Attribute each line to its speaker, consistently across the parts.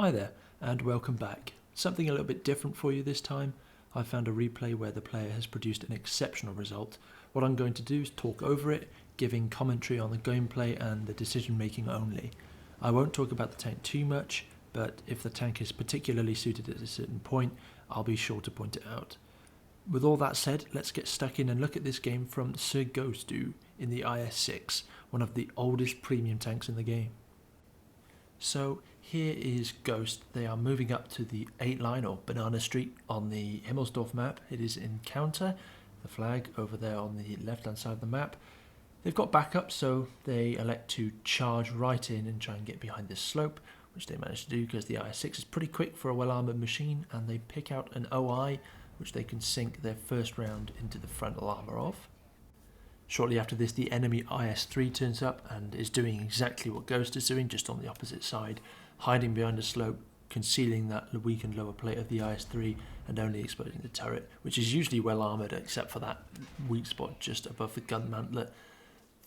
Speaker 1: Hi there, and welcome back. Something a little bit different for you this time. I found a replay where the player has produced an exceptional result. What I'm going to do is talk over it, giving commentary on the gameplay and the decision making only. I won't talk about the tank too much, but if the tank is particularly suited at a certain point, I'll be sure to point it out. With all that said, let's get stuck in and look at this game from SirGhostu in the IS-6, one of the oldest premium tanks in the game. So here is Ghost. They are moving up to the 8 line or Banana Street on the Himmelsdorf map. It is in counter, the flag over there on the left hand side of the map. They've got backup, so they elect to charge right in and try and get behind this slope, which they manage to do because the IS-6 is pretty quick for a well-armoured machine, and they pick out an OI which they can sink their first round into the frontal armour of. Shortly after this, the enemy IS-3 turns up and is doing exactly what Ghost is doing, just on the opposite side, hiding behind a slope, concealing that weakened lower plate of the IS-3 and only exposing the turret, which is usually well armoured except for that weak spot just above the gun mantlet.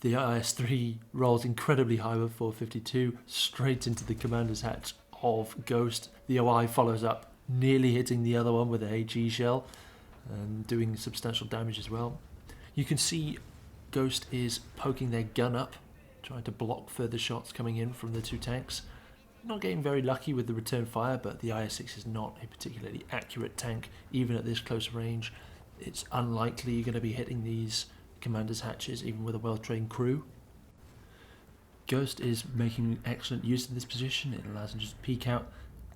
Speaker 1: The IS-3 rolls incredibly high with 452 straight into the commander's hatch of Ghost. The OI follows up, nearly hitting the other one with a HE shell and doing substantial damage as well. You can see Ghost is poking their gun up, trying to block further shots coming in from the two tanks. Not getting very lucky with the return fire, but the IS-6 is not a particularly accurate tank, even at this close range. It's unlikely you're going to be hitting these commander's hatches, even with a well-trained crew. Ghost is making excellent use of this position. It allows him to just peek out,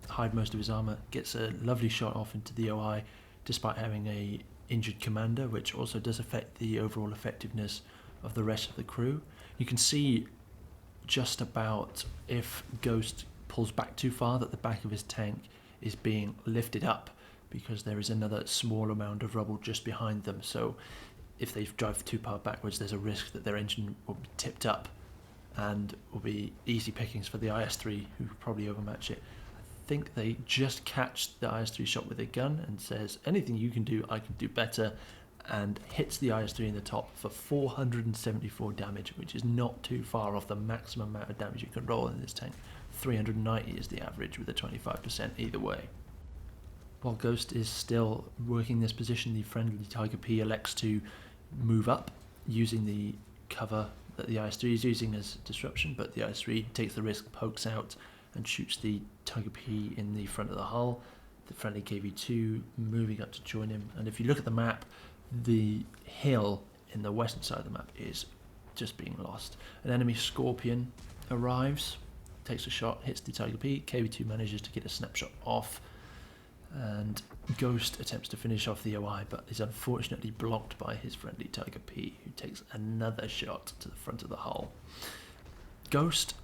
Speaker 1: hide most of his armour, gets a lovely shot off into the OI, despite having a injured commander, which also does affect the overall effectiveness of the rest of the crew. You can see just about if Ghost pulls back too far that the back of his tank is being lifted up because there is another small amount of rubble just behind them. So if they drive too far backwards, there's a risk that their engine will be tipped up and will be easy pickings for the IS-3, who probably overmatch it. I think they just catch the IS-3 shot with a gun and says, anything you can do, I can do better, and hits the IS-3 in the top for 474 damage, which is not too far off the maximum amount of damage you can roll in this tank. 390 is the average with a 25% either way. While Ghost is still working this position, the friendly Tiger P elects to move up using the cover that the IS-3 is using as disruption, but the IS-3 takes the risk, pokes out, and shoots the Tiger P in the front of the hull. The friendly KV-2 moving up to join him, and if you look at the map, the hill in the western side of the map is just being lost. An enemy Scorpion arrives, takes a shot, hits the Tiger P. KV-2 manages to get a snapshot off, and Ghost attempts to finish off the OI, but is unfortunately blocked by his friendly Tiger P, who takes another shot to the front of the hull. Ghost,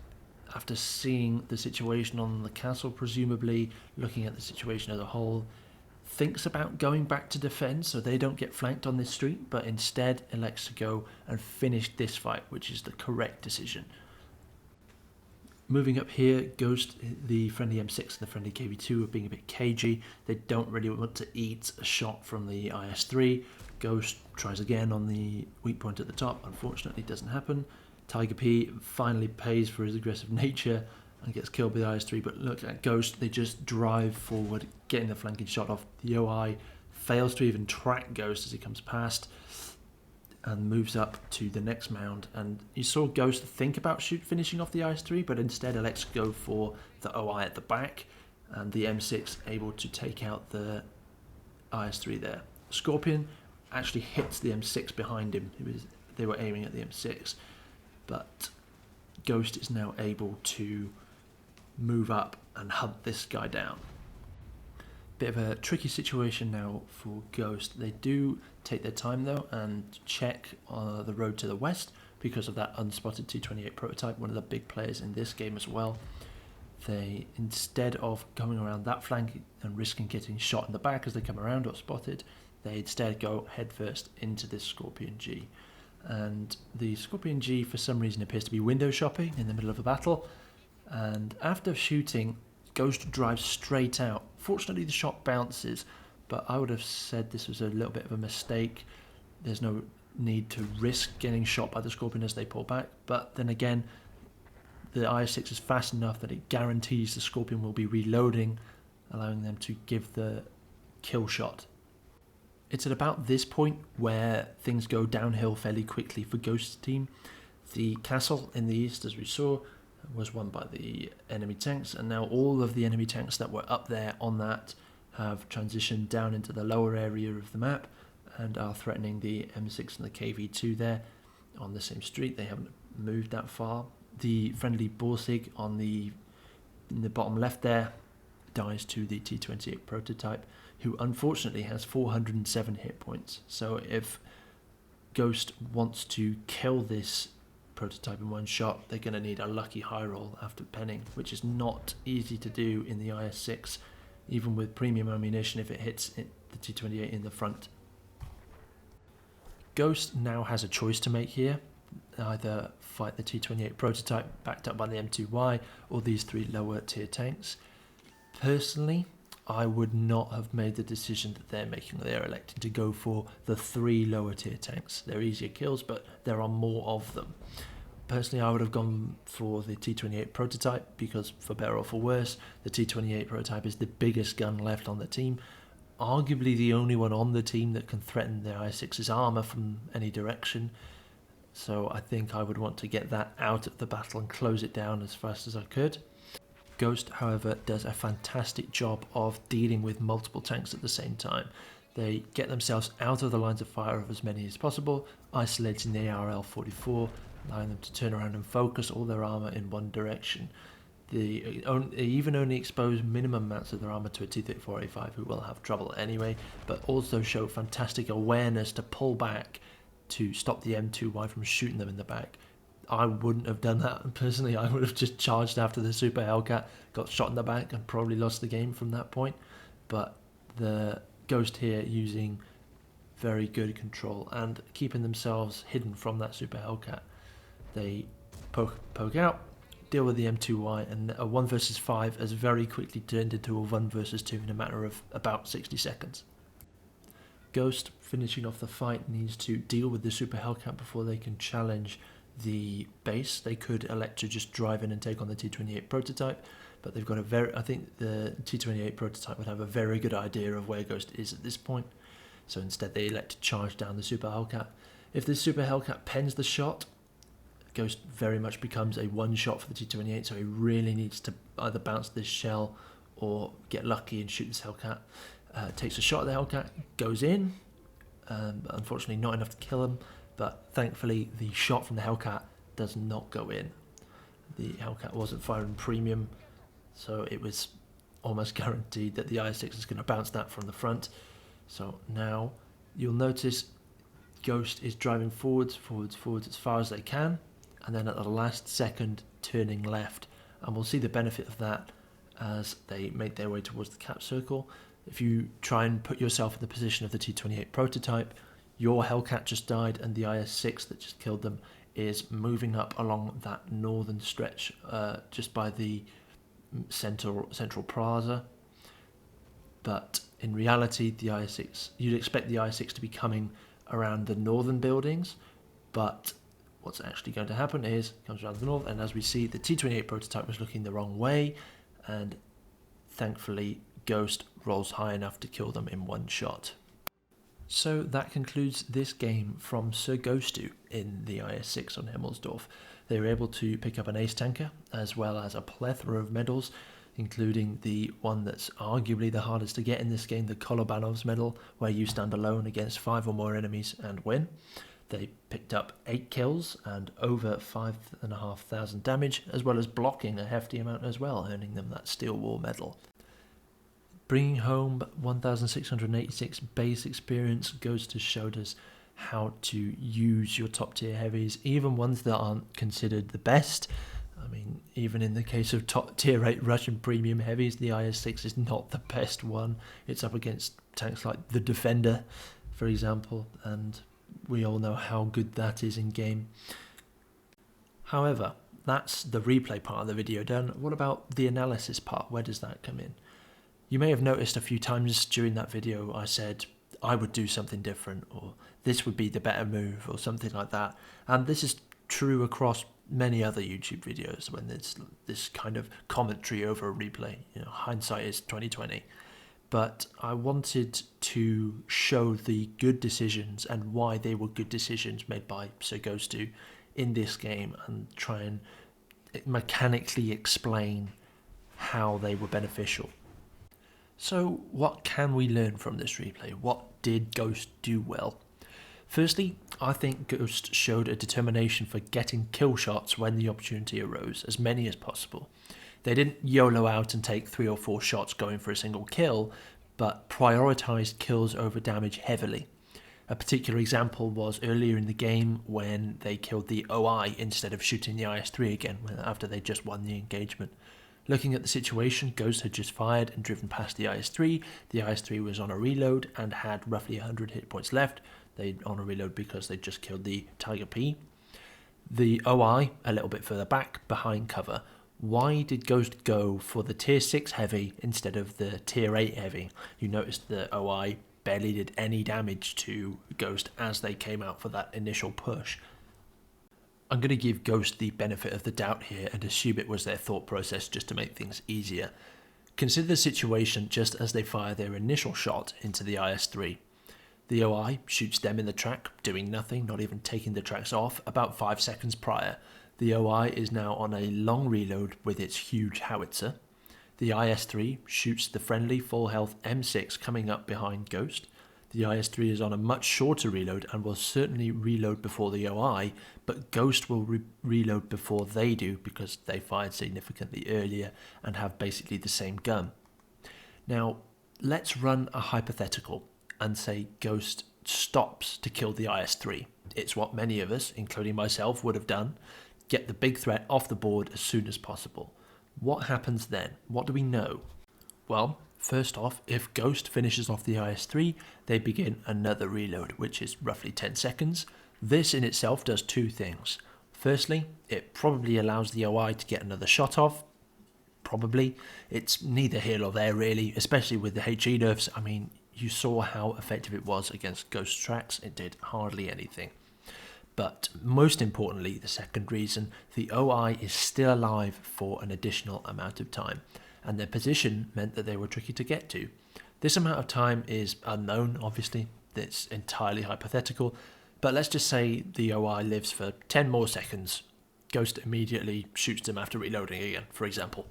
Speaker 1: after seeing the situation on the castle, presumably looking at the situation as a whole, thinks about going back to defend so they don't get flanked on this street, but instead elects to go and finish this fight, which is the correct decision. Moving up here, Ghost, the friendly M6 and the friendly KV-2 are being a bit cagey. They don't really want to eat a shot from the IS-3. Ghost tries again on the weak point at the top. Unfortunately, it doesn't happen. Tiger P finally pays for his aggressive nature and gets killed by the IS-3, but look at Ghost, they just drive forward, getting the flanking shot off. The OI fails to even track Ghost as he comes past and moves up to the next mound, and you saw Ghost think about finishing off the IS-3, but instead elects to go for the OI at the back, and the M6 able to take out the IS-3 there. Scorpion actually hits the M6 behind him. They were aiming at the M6, but Ghost is now able to move up and hunt this guy down. Bit of a tricky situation now for Ghost. They do take their time though and check the road to the west because of that unspotted 228 prototype, one of the big players in this game as well. They, instead of going around that flank and risking getting shot in the back as they come around or spotted, they instead go headfirst into this Scorpion G. And the Scorpion G for some reason appears to be window shopping in the middle of a battle, and after shooting, Ghost drives straight out. Fortunately the shot bounces, but I would have said this was a little bit of a mistake. There's no need to risk getting shot by the Scorpion as they pull back, but then again, the IS-6 is fast enough that it guarantees the Scorpion will be reloading, allowing them to give the kill shot. It's at about this point where things go downhill fairly quickly for Ghost's team. The castle in the east, as we saw, was won by the enemy tanks, and now all of the enemy tanks that were up there on that have transitioned down into the lower area of the map and are threatening the M6 and the KV-2 there on the same street. They haven't moved that far. The friendly Borsig in the bottom left there dies to the T-28 prototype, who unfortunately has 407 hit points. So if Ghost wants to kill this prototype in one shot, they're going to need a lucky high roll after penning, which is not easy to do in the IS-6, even with premium ammunition if it hits the T-28 in the front. Ghost now has a choice to make here: either fight the T-28 prototype backed up by the M2Y or these three lower tier tanks. Personally, I would not have made the decision that they're making. They're electing to go for the three lower tier tanks. They're easier kills, but there are more of them. Personally, I would have gone for the T-28 prototype because, for better or for worse, the T-28 prototype is the biggest gun left on the team, arguably the only one on the team that can threaten the IS-6's armour from any direction. So I think I would want to get that out of the battle and close it down as fast as I could. Ghost, however, does a fantastic job of dealing with multiple tanks at the same time. They get themselves out of the lines of fire of as many as possible, isolating the ARL-44, allowing them to turn around and focus all their armour in one direction. They even only expose minimum amounts of their armour to a T-34A5, who will have trouble anyway, but also show fantastic awareness to pull back to stop the M2Y from shooting them in the back. I wouldn't have done that. Personally, I would have just charged after the Super Hellcat, got shot in the back, and probably lost the game from that point. But the Ghost here using very good control and keeping themselves hidden from that Super Hellcat. They poke out, deal with the M2Y, and a 1 versus 5 has very quickly turned into a 1 versus 2 in a matter of about 60 seconds. Ghost, finishing off the fight, needs to deal with the Super Hellcat before they can challenge the base. They could elect to just drive in and take on the T-28 prototype, but they've got I think the T-28 prototype would have a very good idea of where Ghost is at this point, so instead they elect to charge down the Super Hellcat. If the Super Hellcat pens the shot, Ghost very much becomes a one shot for the T-28, so he really needs to either bounce this shell or get lucky and shoot this Hellcat. Takes a shot at the Hellcat, goes in, unfortunately not enough to kill him, but thankfully the shot from the Hellcat does not go in. The Hellcat wasn't firing premium, so it was almost guaranteed that the IS-6 is going to bounce that from the front. So now you'll notice Ghost is driving forwards as far as they can, and then at the last second turning left, and we'll see the benefit of that as they make their way towards the cap circle. If you try and put yourself in the position of the T-28 prototype, your Hellcat just died and the IS-6 that just killed them is moving up along that northern stretch just by the central plaza. But in reality, the IS-6, you'd expect the IS-6 to be coming around the northern buildings, but what's actually going to happen is it comes around the north, and as we see, the T-28 prototype was looking the wrong way, and thankfully Ghost rolls high enough to kill them in one shot. So that concludes this game from SirGhostu in the IS-6 on Himmelsdorf. They were able to pick up an ace tanker as well as a plethora of medals, including the one that's arguably the hardest to get in this game, the Kolobanov's medal, where you stand alone against 5 or more enemies and win. They picked up 8 kills and over 5,500 damage, as well as blocking a hefty amount as well, earning them that Steel War medal. Bringing home 1,686 base experience goes to show us how to use your top tier heavies, even ones that aren't considered the best. I mean, even in the case of top tier 8 Russian premium heavies, the IS-6 is not the best one. It's up against tanks like the Defender, for example, and we all know how good that is in game. However, that's the replay part of the video done. What about the analysis part? Where does that come in? You may have noticed a few times during that video I said I would do something different, or this would be the better move, or something like that. And this is true across many other YouTube videos when there's this kind of commentary over a replay. Hindsight is 2020. But I wanted to show the good decisions and why they were good decisions made by SirGhostu in this game, and try and mechanically explain how they were beneficial. So what can we learn from this replay? What did Ghost do well? Firstly, I think Ghost showed a determination for getting kill shots when the opportunity arose, as many as possible. They didn't YOLO out and take 3 or 4 shots going for a single kill, but prioritised kills over damage heavily. A particular example was earlier in the game when they killed the OI instead of shooting the IS-3 again after they just won the engagement. Looking at the situation, Ghost had just fired and driven past the IS-3. The IS-3 was on a reload and had roughly 100 hit points left. They on a reload because they just killed the Tiger P. The OI a little bit further back behind cover. Why did Ghost go for the tier 6 heavy instead of the tier 8 heavy? You noticed the OI barely did any damage to Ghost as they came out for that initial push. I'm going to give Ghost the benefit of the doubt here and assume it was their thought process just to make things easier. Consider the situation just as they fire their initial shot into the IS-3. The OI shoots them in the track, doing nothing, not even taking the tracks off, about 5 seconds prior. The OI is now on a long reload with its huge howitzer. The IS-3 shoots the friendly full health M6 coming up behind Ghost. The IS-3 is on a much shorter reload and will certainly reload before the OI, but Ghost will reload before they do because they fired significantly earlier and have basically the same gun. Now, let's run a hypothetical and say Ghost stops to kill the IS-3. It's what many of us, including myself, would have done. Get the big threat off the board as soon as possible. What happens then? What do we know? Well, first off, if Ghost finishes off the IS-3, they begin another reload, which is roughly 10 seconds. This in itself does 2 things. Firstly, it probably allows the OI to get another shot off. Probably. It's neither here or there really, especially with the HE nerfs. I mean, you saw how effective it was against Ghost tracks. It did hardly anything. But most importantly, the second reason, the OI is still alive for an additional amount of time, and their position meant that they were tricky to get to. This amount of time is unknown, obviously, it's entirely hypothetical, but let's just say the OI lives for 10 more seconds. Ghost immediately shoots them after reloading again, for example.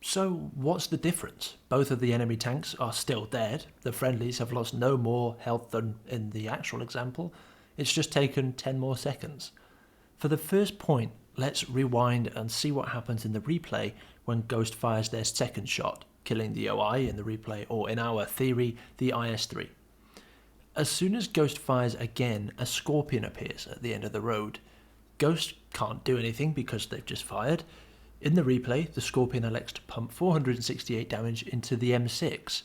Speaker 1: So what's the difference? Both of the enemy tanks are still dead, the friendlies have lost no more health than in the actual example. It's just taken 10 more seconds. For the first point, let's rewind and see what happens in the replay when Ghost fires their second shot, killing the OI in the replay, or in our theory, the IS-3. As soon as Ghost fires again, a Scorpion appears at the end of the road. Ghost can't do anything because they've just fired. In the replay, the Scorpion elects to pump 468 damage into the M6.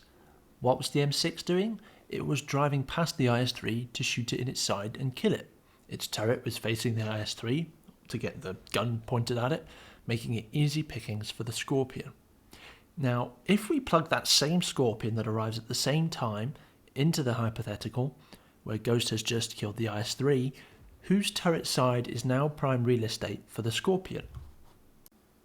Speaker 1: What was the M6 doing? It was driving past the IS-3 to shoot it in its side and kill it. Its turret was facing the IS-3 to get the gun pointed at it, making it easy pickings for the Scorpion. Now, if we plug that same Scorpion that arrives at the same time into the hypothetical, where Ghost has just killed the IS-3, whose turret side is now prime real estate for the Scorpion?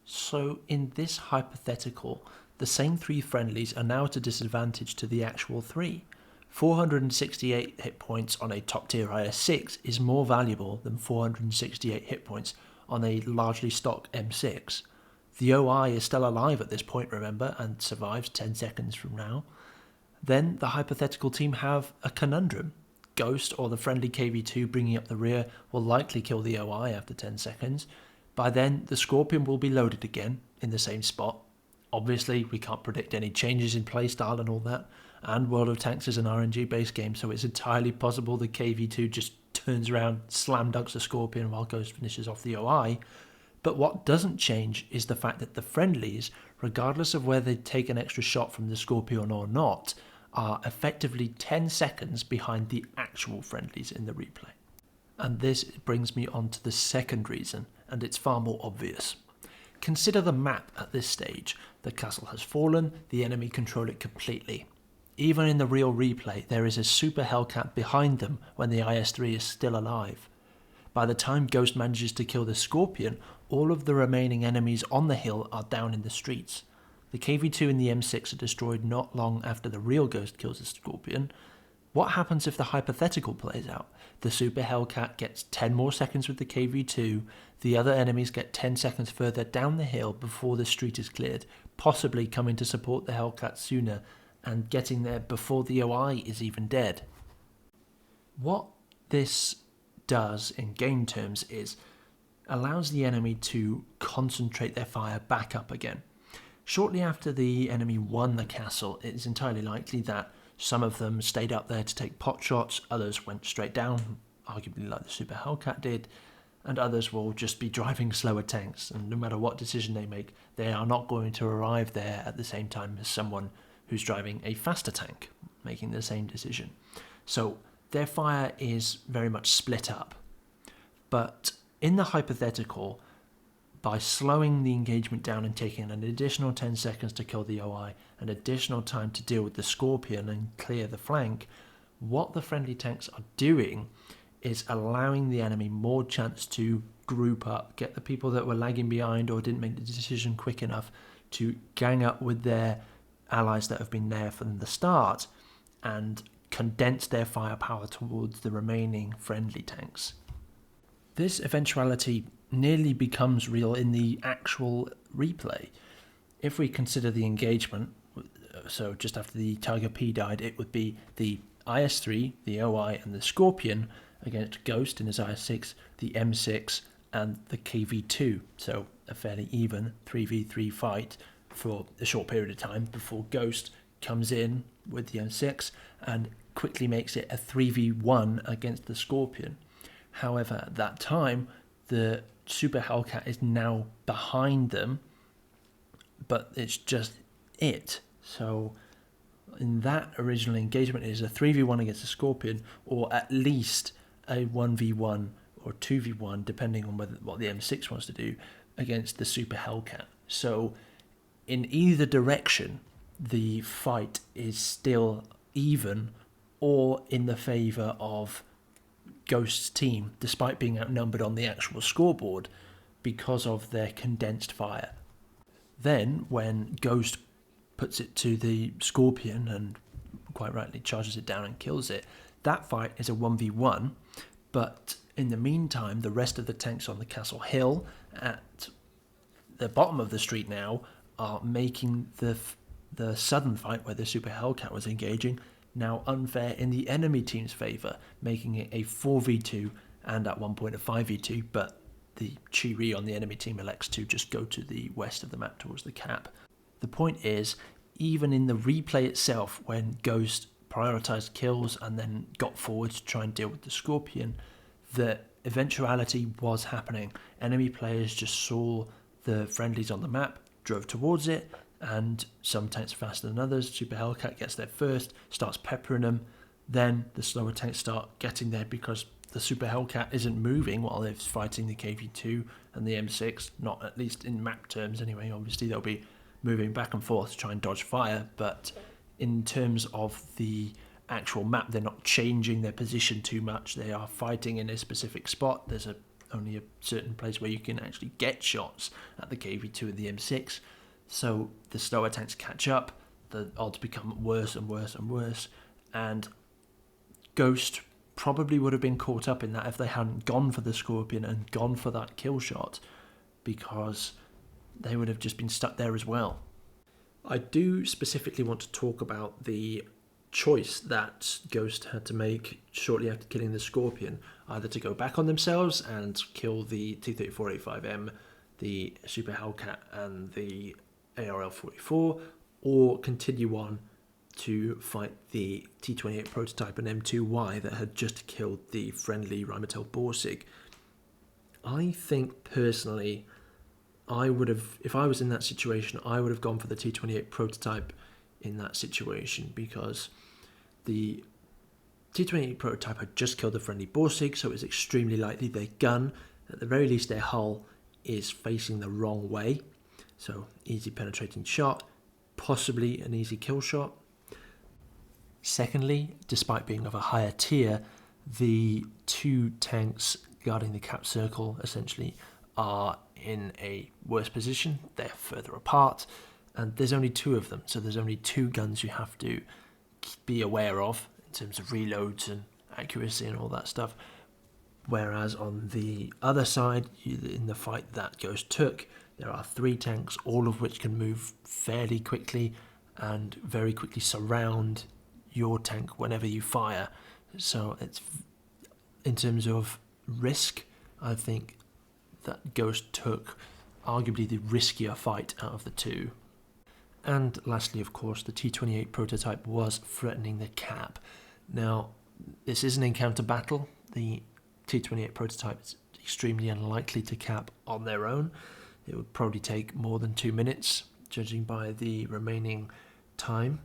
Speaker 1: So in this hypothetical, the same 3 friendlies are now at a disadvantage to the actual 3. 468 hit points on a top tier IS-6 is more valuable than 468 hit points on a largely stock M6. The OI is still alive at this point, remember, and survives 10 seconds from now. Then the hypothetical team have a conundrum. Ghost or the friendly KV-2 bringing up the rear will likely kill the OI after 10 seconds. By then, the Scorpion will be loaded again in the same spot. Obviously, we can't predict any changes in playstyle and all that, and World of Tanks is an RNG-based game, so it's entirely possible the KV-2 just turns around, slam dunks the Scorpion while Ghost finishes off the OI. But what doesn't change is the fact that the friendlies, regardless of whether they take an extra shot from the Scorpion or not, are effectively 10 seconds behind the actual friendlies in the replay. And this brings me on to the second reason, and it's far more obvious. Consider the map at this stage. The castle has fallen, the enemy control it completely. Even in the real replay, there is a super Hellcat behind them when the IS-3 is still alive. By the time Ghost manages to kill the Scorpion, all of the remaining enemies on the hill are down in the streets. The KV-2 and the M6 are destroyed not long after the real Ghost kills the Scorpion. What happens if the hypothetical plays out? The Super Hellcat gets 10 more seconds with the KV-2, the other enemies get 10 seconds further down the hill before the street is cleared, possibly coming to support the Hellcat sooner and getting there before the OI is even dead. What this does in game terms is allows the enemy to concentrate their fire back up again. Shortly after the enemy won the castle, it is entirely likely that some of them stayed up there to take pot shots, others went straight down, arguably like the Super Hellcat did, and others will just be driving slower tanks, and no matter what decision they make, they are not going to arrive there at the same time as someone who's driving a faster tank, making the same decision. So their fire is very much split up. But in the hypothetical, by slowing the engagement down and taking an additional 10 seconds to kill the OI, an additional time to deal with the Scorpion and clear the flank, what the friendly tanks are doing is allowing the enemy more chance to group up, get the people that were lagging behind or didn't make the decision quick enough to gang up with their allies that have been there from the start and condense their firepower towards the remaining friendly tanks. This eventuality nearly becomes real in the actual replay. If we consider the engagement, so just after the Tiger P died, it would be the IS-3, the OI and the Scorpion against Ghost in his IS-6, the M6 and the KV-2, so a fairly even 3v3 fight for a short period of time before Ghost comes in with the M6 and quickly makes it a 3v1 against the Scorpion. However, at that time, the Super Hellcat is now behind them, but it's just it. So in that original engagement, it is a 3v1 against the Scorpion, or at least a 1v1 or 2v1, depending on what the M6 wants to do, against the Super Hellcat. So in either direction, the fight is still even or in the favour of Ghost's team, despite being outnumbered on the actual scoreboard because of their condensed fire. Then, when Ghost puts it to the Scorpion and quite rightly charges it down and kills it, that fight is a 1v1, but in the meantime, the rest of the tanks on the castle hill at the bottom of the street now are making the southern fight where the Super Hellcat was engaging now unfair in the enemy team's favour, making it a 4v2 and at one point a 5v2, but the Chiri on the enemy team elects to just go to the west of the map towards the cap. The point is, even in the replay itself, when Ghost prioritised kills and then got forward to try and deal with the Scorpion, the eventuality was happening. Enemy players just saw the friendlies on the map, drove towards it, and some tanks faster than others. Super Hellcat gets there first, starts peppering them. Then the slower tanks start getting there because the Super Hellcat isn't moving while it's fighting the KV-2 and the M6, not at least in map terms anyway. Obviously they'll be moving back and forth to try and dodge fire, but in terms of the actual map, they're not changing their position too much. They are fighting in a specific spot. There's only a certain place where you can actually get shots at the KV-2 and the M6. So the slower tanks catch up, the odds become worse and worse and worse, and Ghost probably would have been caught up in that if they hadn't gone for the Scorpion and gone for that kill shot, because they would have just been stuck there as well. I do specifically want to talk about the choice that Ghost had to make shortly after killing the Scorpion, either to go back on themselves and kill the T-34A5M, the Super Hellcat and the ARL-44, or continue on to fight the T-28 prototype and M2Y that had just killed the friendly Rheinmetall Borsig. I think personally, I would have, if I was in that situation, I would have gone for the T-28 prototype in that situation, because the T-28 prototype had just killed the friendly Borsig, so it was extremely likely their gun, at the very least their hull, is facing the wrong way. So easy penetrating shot, possibly an easy kill shot. Secondly, despite being of a higher tier, the two tanks guarding the cap circle essentially are in a worse position. They're further apart, and there's only 2 of them, so there's only 2 guns you have to be aware of in terms of reloads and accuracy and all that stuff. Whereas on the other side, in the fight that Ghost took, there are 3 tanks, all of which can move fairly quickly and very quickly surround your tank whenever you fire. So it's, in terms of risk, I think that Ghost took arguably the riskier fight out of the 2. And lastly, of course, the T-28 prototype was threatening the cap. Now, this is an encounter battle. The T-28 prototype is extremely unlikely to cap on their own. It would probably take more than 2 minutes, judging by the remaining time.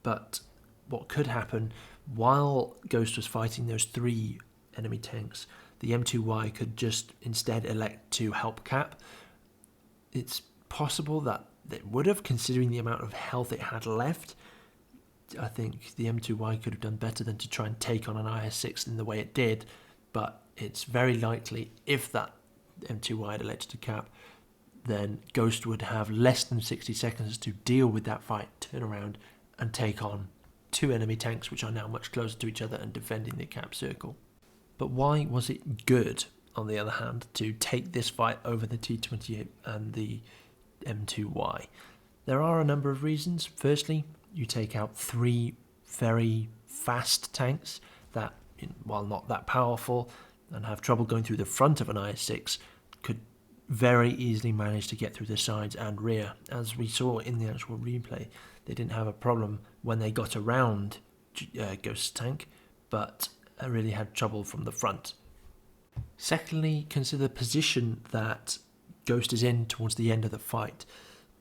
Speaker 1: But what could happen, while Ghost was fighting those 3 enemy tanks, the M2Y could just instead elect to help cap. It's possible that it would have, considering the amount of health it had left. I think the M2Y could have done better than to try and take on an IS-6 in the way it did, but it's very likely if that M2Y had elected to cap, then Ghost would have less than 60 seconds to deal with that fight, turn around and take on 2 enemy tanks, which are now much closer to each other and defending the cap circle. But why was it good, on the other hand, to take this fight over the T-28 and the M2Y? There are a number of reasons. Firstly, you take out 3 very fast tanks that, while not that powerful and have trouble going through the front of an IS-6, could very easily manage to get through the sides and rear. As we saw in the actual replay, they didn't have a problem when they got around Ghost's tank, but really had trouble from the front. Secondly, consider the position that Ghost is in towards the end of the fight.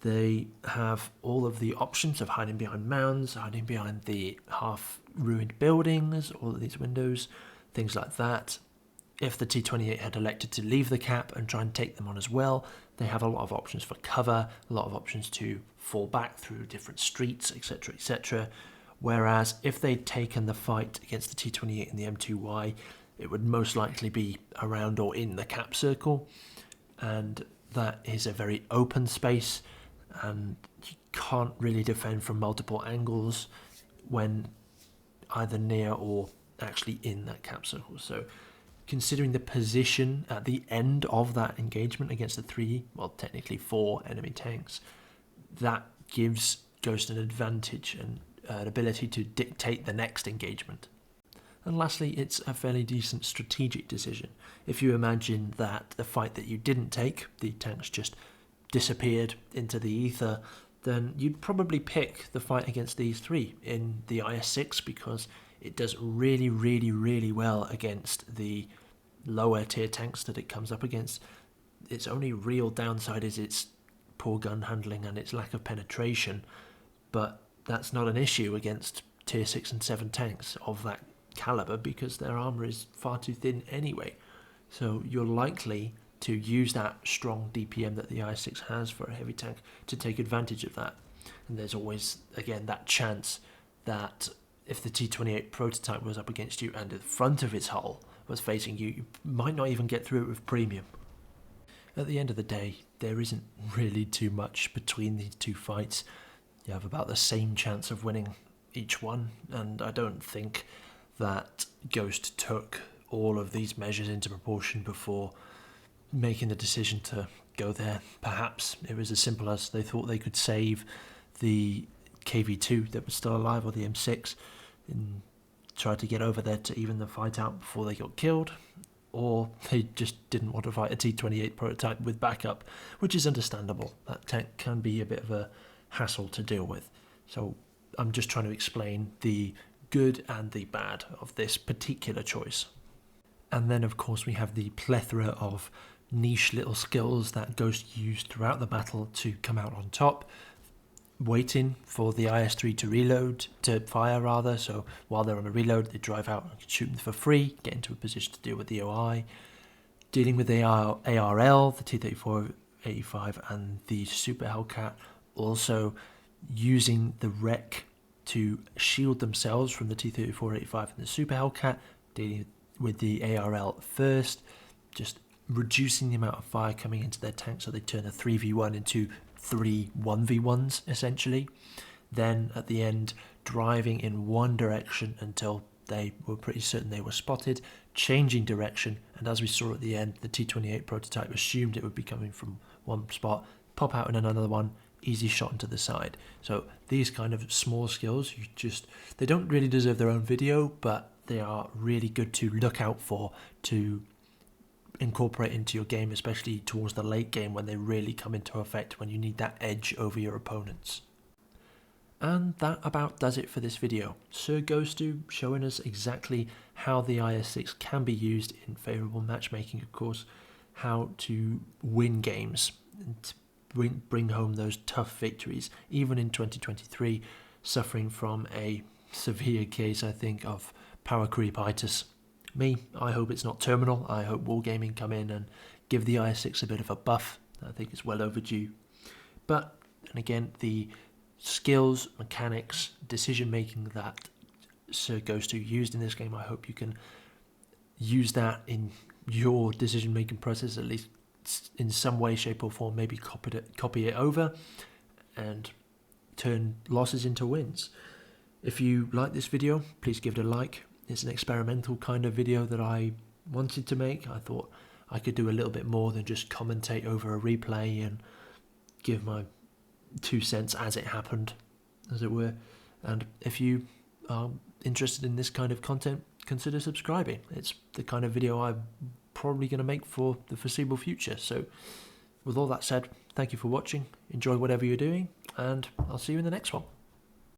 Speaker 1: They have all of the options of hiding behind mounds, hiding behind the half-ruined buildings, all of these windows, things like that. If the T-28 had elected to leave the cap and try and take them on as well, they have a lot of options for cover, a lot of options to fall back through different streets, etc., etc. Whereas if they'd taken the fight against the T-28 and the M2Y, it would most likely be around or in the cap circle, and that is a very open space, and you can't really defend from multiple angles when either near or actually in that cap circle. So considering the position at the end of that engagement against the 3, well, technically 4 enemy tanks, that gives Ghost an advantage and an ability to dictate the next engagement. And lastly, it's a fairly decent strategic decision. If you imagine that the fight that you didn't take, the tanks just disappeared into the ether, then you'd probably pick the fight against these 3 in the IS-6 because it does really, really, really well against the lower tier tanks that it comes up against. Its only real downside is its poor gun handling and its lack of penetration, but that's not an issue against tier 6 and 7 tanks of that caliber because their armour is far too thin anyway. So you're likely to use that strong DPM that the IS-6 has for a heavy tank to take advantage of that. And there's always, again, that chance that if the T-28 prototype was up against you and the front of its hull was facing you, you might not even get through it with premium. At the end of the day, there isn't really too much between these 2 fights. You have about the same chance of winning each one, and I don't think that Ghost took all of these measures into proportion before making the decision to go there. Perhaps it was as simple as they thought they could save the KV-2 that was still alive, or the M6, and try to get over there to even the fight out before they got killed, or they just didn't want to fight a T-28 prototype with backup, which is understandable. That tank can be a bit of a hassle to deal with. So I'm just trying to explain the good and the bad of this particular choice. And then of course we have the plethora of niche little skills that Ghost used throughout the battle to come out on top. Waiting for the IS-3 to fire rather, so while they're on a reload they drive out and shoot them for free, get into a position to deal with the OI. Dealing with the ARL, the T-34-85 and the Super Hellcat, also using the wreck to shield themselves from the T-34-85 and the Super Hellcat, dealing with the ARL first, just reducing the amount of fire coming into their tank so they turn a 3v1 into 3 1v1s essentially. Then at the end, driving in one direction until they were pretty certain they were spotted, changing direction, and as we saw at the end, the T-28 prototype assumed it would be coming from one spot, pop out in another one, easy shot into the side. So these kind of small skills, they don't really deserve their own video, but they are really good to look out for, to incorporate into your game, especially towards the late game when they really come into effect, when you need that edge over your opponents. And that about does it for this video. SirGhostu showing us exactly how the IS-6 can be used in favourable matchmaking, of course, how to win games and bring home those tough victories, even in 2023, suffering from a severe case, I think, of power creepitis. I hope it's not terminal. I hope Wargaming come in and give the IS-6 a bit of a buff. I think it's well overdue. But, and again, the skills, mechanics, decision making that SirGhostu used in this game, I hope you can use that in your decision making process, at least in some way, shape or form. Maybe copy it over and turn losses into wins. If you like this video, please give it a like. It's an experimental kind of video that I wanted to make. I thought I could do a little bit more than just commentate over a replay and give my 2 cents as it happened, as it were. And if you are interested in this kind of content, consider subscribing. It's the kind of video I'm probably going to make for the foreseeable future. So with all that said, thank you for watching, enjoy whatever you're doing, and I'll see you in the next one.